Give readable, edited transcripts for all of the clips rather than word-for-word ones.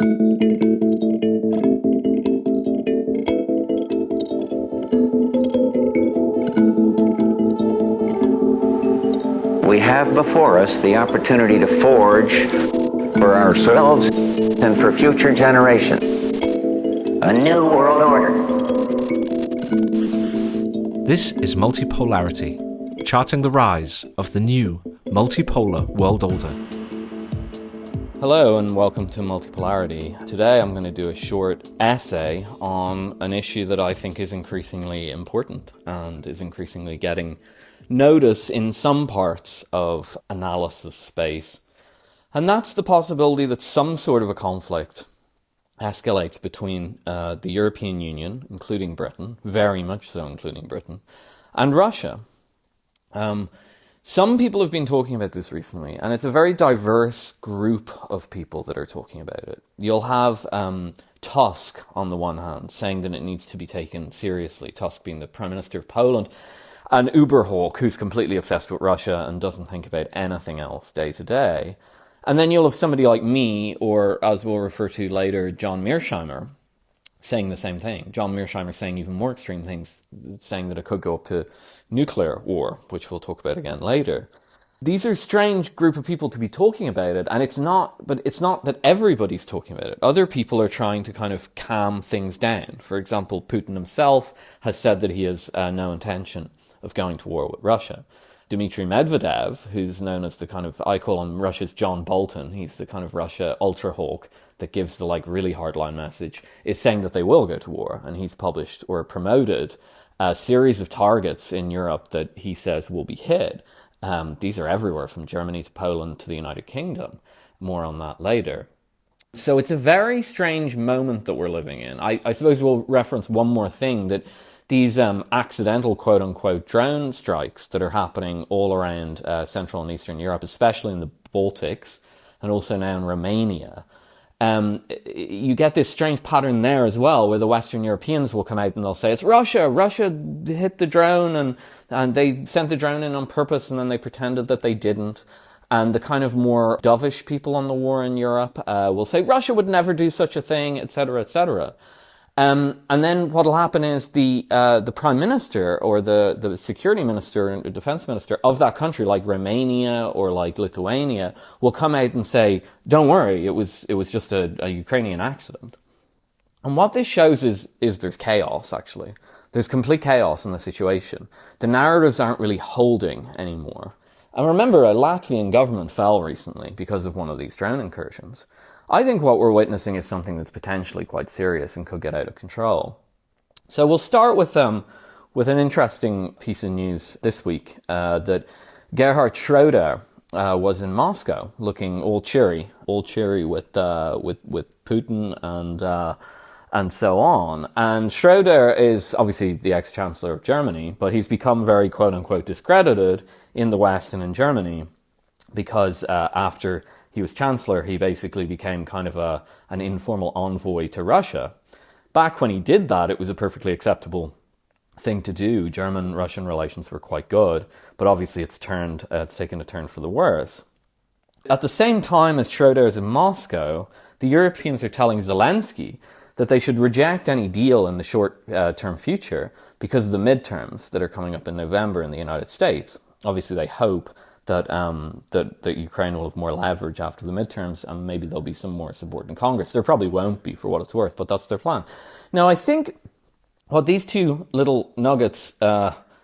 We have before us the opportunity to forge for ourselves and for future generations a new world order. This is Multipolarity, charting the rise of the new multipolar world order. Hello and welcome to Multipolarity. Today I'm going to do a short essay on an issue that I think is increasingly important and is increasingly getting notice in some parts of analysis space. And that's the possibility that some sort of a conflict escalates between the European Union, including Britain, very much so including Britain, and Russia. Some people have been talking about this recently, and it's a very diverse group of people that are talking about it. You'll have Tusk, on the one hand, saying that it needs to be taken seriously, Tusk being the Prime Minister of Poland, and Uberhawk, who's completely obsessed with Russia and doesn't think about anything else day to day. And then you'll have somebody like me, or as we'll refer to later, John Mearsheimer, saying the same thing. John Mearsheimer saying even more extreme things, saying that it could go up to nuclear war, which we'll talk about again later. These are a strange group of people to be talking about it, and it's not that everybody's talking about it. Other people are trying to kind of calm things down. For example, Putin himself has said that he has no intention of going to war with Russia. Dmitry Medvedev, who's known as the kind of, I call him Russia's John Bolton, he's the kind of Russia ultra-hawk that gives the really hardline message, is saying that they will go to war, and he's published or promoted a series of targets in Europe that he says will be hit. These are everywhere from Germany to Poland to the United Kingdom. More on that later. So it's a very strange moment that we're living in. I suppose we'll reference one more thing, that these accidental quote-unquote drone strikes that are happening all around Central and Eastern Europe, especially in the Baltics and also now in Romania, you get this strange pattern there as well, where the Western Europeans will come out and they'll say, it's Russia hit the drone and they sent the drone in on purpose, and then they pretended that they didn't. And the kind of more dovish people on the war in Europe will say, Russia would never do such a thing, etc., etc. And then what'll happen is the prime minister or the security minister and defense minister of that country, like Romania or like Lithuania, will come out and say, don't worry, it was just a Ukrainian accident. And what this shows is there's chaos, actually. There's complete chaos in the situation. The narratives aren't really holding anymore. And remember, a Latvian government fell recently because of one of these drone incursions. I think what we're witnessing is something that's potentially quite serious and could get out of control. So we'll start with an interesting piece of news this week, that Gerhard Schroeder was in Moscow, looking all cheery with Putin and so on. And Schroeder is obviously the ex-chancellor of Germany, but he's become very quote-unquote discredited in the West and in Germany because after he was chancellor, he basically became kind of an informal envoy to Russia. Back when he did that, it was a perfectly acceptable thing to do. German-Russian relations were quite good, but obviously it's taken a turn for the worse. At the same time as Schroeder is in Moscow, the Europeans are telling Zelensky that they should reject any deal in the short-term future because of the midterms that are coming up in November in the United States. Obviously, they hope that Ukraine will have more leverage after the midterms, and maybe there'll be some more support in Congress. There probably won't be, for what it's worth, but that's their plan. Now, I think what these two little nuggets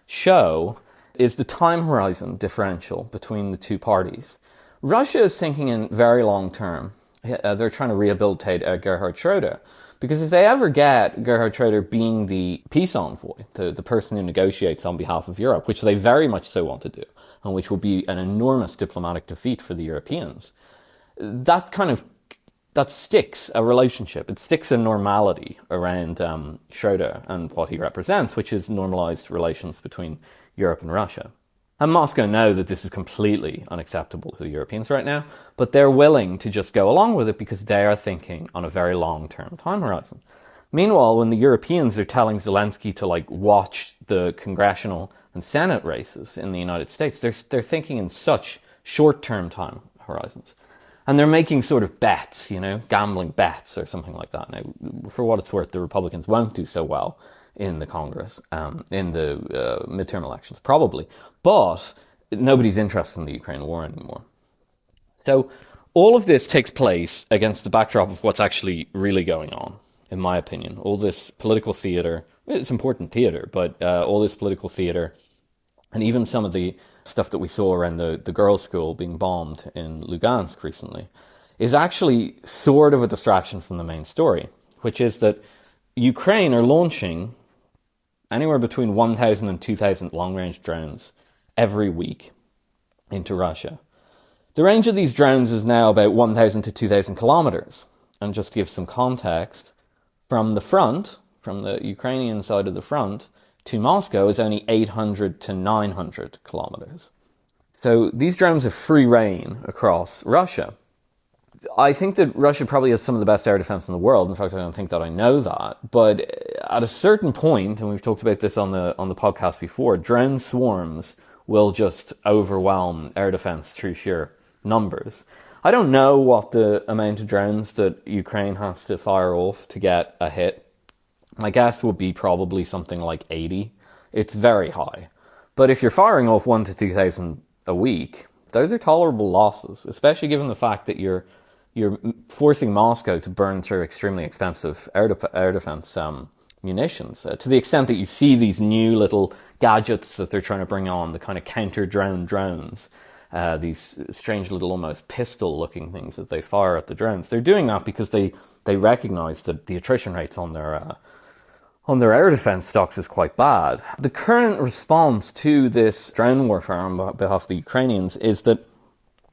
show is the time horizon differential between the two parties. Russia is thinking in very long term. They're trying to rehabilitate Gerhard Schroeder, because if they ever get Gerhard Schroeder being the peace envoy, the person who negotiates on behalf of Europe, which they very much so want to do, and which will be an enormous diplomatic defeat for the Europeans, that sticks a relationship. It sticks a normality around Schroeder and what he represents, which is normalized relations between Europe and Russia. And Moscow know that this is completely unacceptable to the Europeans right now, but they're willing to just go along with it because they are thinking on a very long-term time horizon. Meanwhile, when the Europeans are telling Zelensky to watch the congressional and Senate races in the United States, they're thinking in such short-term time horizons. And they're making sort of bets, gambling bets or something like that. Now, for what it's worth, the Republicans won't do so well in the Congress, in the midterm elections, probably. But nobody's interested in the Ukraine war anymore. So all of this takes place against the backdrop of what's actually really going on, in my opinion. All this political theater, it's important theater, but all this political theater, and even some of the stuff that we saw around the girls' school being bombed in Lugansk recently, is actually sort of a distraction from the main story, which is that Ukraine are launching anywhere between 1,000 and 2,000 long-range drones every week into Russia. The range of these drones is now about 1,000 to 2,000 kilometers. And just to give some context, from the front, from the Ukrainian side of the front, to Moscow is only 800 to 900 kilometers. So these drones have free reign across Russia. I think that Russia probably has some of the best air defense in the world. In fact, I don't think that I know that. But at a certain point, and we've talked about this on the podcast before, drone swarms will just overwhelm air defense through sheer numbers. I don't know what the amount of drones that Ukraine has to fire off to get a hit. My guess would be probably something like 80. It's very high. But if you're firing off 1,000 to 2,000 a week, those are tolerable losses, especially given the fact that you're forcing Moscow to burn through extremely expensive air defense munitions. To the extent that you see these new little gadgets that they're trying to bring on, the kind of counter-drone drones, these strange little almost pistol-looking things that they fire at the drones. They're doing that because they recognize that the attrition rates on their air defense stocks is quite bad. The current response to this drone warfare on behalf of the Ukrainians is that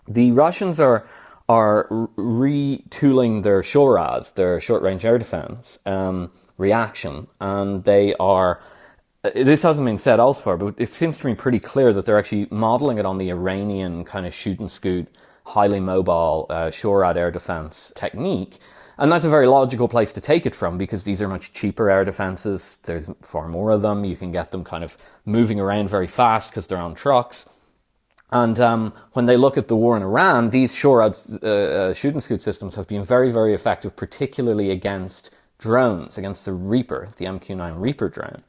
the Russians are retooling their SHORAD, their short-range air defense reaction, and they are. This hasn't been said elsewhere, but it seems to me pretty clear that they're actually modelling it on the Iranian kind of shoot and scoot, highly mobile SHORAD air defense technique. And that's a very logical place to take it from, because these are much cheaper air defenses. There's far more of them. You can get them kind of moving around very fast because they're on trucks. And when they look at the war in Iran, these SHORAD shoot and scoot systems have been very, very effective, particularly against drones, against the Reaper, the MQ-9 Reaper drone.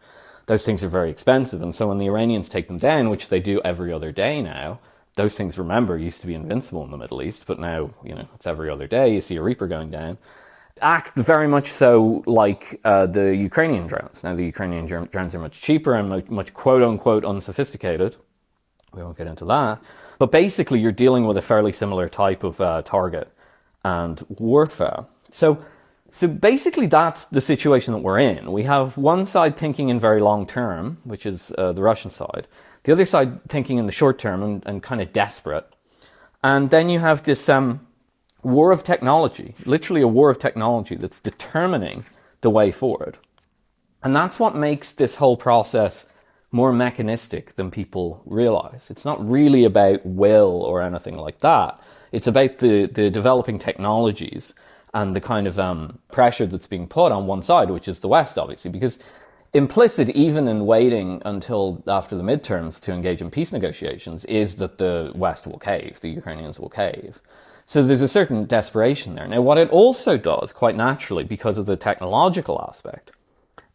Those things are very expensive, and so when the Iranians take them down, which they do every other day now, those things, remember, used to be invincible in the Middle East, but now, it's every other day you see a Reaper going down, act very much so like the Ukrainian drones. Now, the Ukrainian drones are much cheaper and much quote-unquote unsophisticated. We won't get into that. But basically, you're dealing with a fairly similar type of target and warfare. So basically, that's the situation that we're in. We have one side thinking in very long term, which is the Russian side. The other side thinking in the short term and kind of desperate. And then you have this war of technology, literally a war of technology that's determining the way forward. And that's what makes this whole process more mechanistic than people realize. It's not really about will or anything like that. It's about the developing technologies and the kind of pressure that's being put on one side, which is the West, obviously, because implicit even in waiting until after the midterms to engage in peace negotiations is that the West will cave, the Ukrainians will cave. So there's a certain desperation there. Now, what it also does, quite naturally, because of the technological aspect,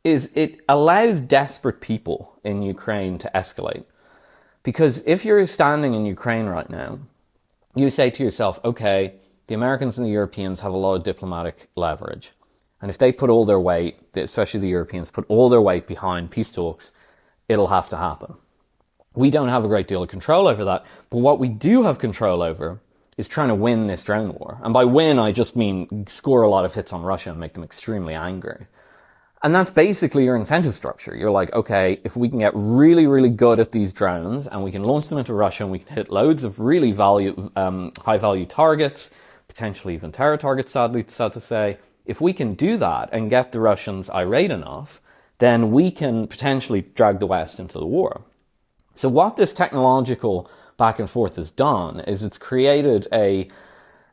is it allows desperate people in Ukraine to escalate. Because if you're standing in Ukraine right now, you say to yourself, okay, the Americans and the Europeans have a lot of diplomatic leverage. And if they put all their weight, especially the Europeans, put all their weight behind peace talks, it'll have to happen. We don't have a great deal of control over that. But what we do have control over is trying to win this drone war. And by win, I just mean score a lot of hits on Russia and make them extremely angry. And that's basically your incentive structure. You're like, okay, if we can get really, really good at these drones and we can launch them into Russia and we can hit loads of really high-value targets, potentially even terror targets, sad to say, if we can do that and get the Russians irate enough, then we can potentially drag the West into the war. So what this technological back and forth has done is it's created a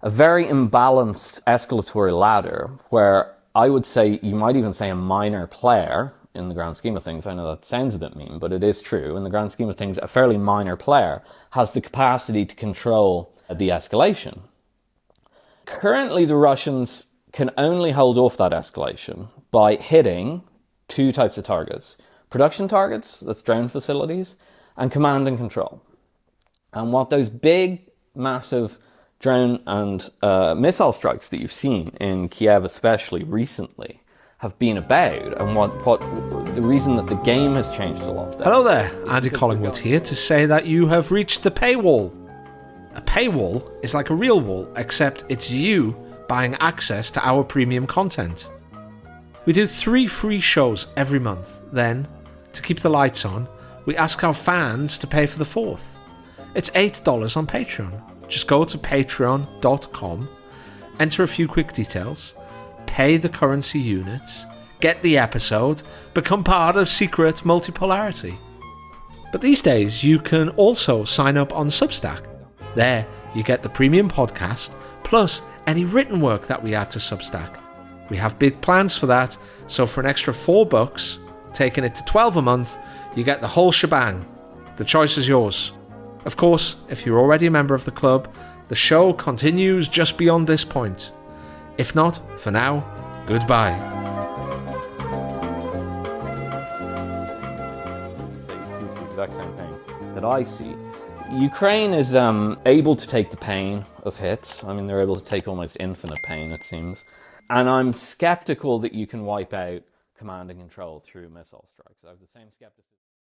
very imbalanced escalatory ladder where I would say, you might even say a minor player in the grand scheme of things. I know that sounds a bit mean, but it is true. In the grand scheme of things, a fairly minor player has the capacity to control the escalation. Currently, the Russians can only hold off that escalation by hitting two types of targets. Production targets, that's drone facilities, and command and control. And what those big, massive drone and missile strikes that you've seen in Kiev, especially recently, have been about, and what the reason that the game has changed a lot there. Hello there, Andy Collingwood here to say that you have reached the paywall. A paywall is like a real wall, except it's you buying access to our premium content. We do 3 free shows every month. Then, to keep the lights on, we ask our fans to pay for the 4th. It's $8 on Patreon. Just go to patreon.com, enter a few quick details, pay the currency units, get the episode, become part of secret Multipolarity. But these days, you can also sign up on Substack. There, you get the premium podcast, plus any written work that we add to Substack. We have big plans for that, so for an extra $4, taking it to 12 a month, you get the whole shebang. The choice is yours. Of course, if you're already a member of the club, the show continues just beyond this point. If not, for now, goodbye. It's the exact same thing that I see. Ukraine is able to take the pain of hits. I mean, they're able to take almost infinite pain, it seems. And I'm skeptical that you can wipe out command and control through missile strikes. I have the same skepticism.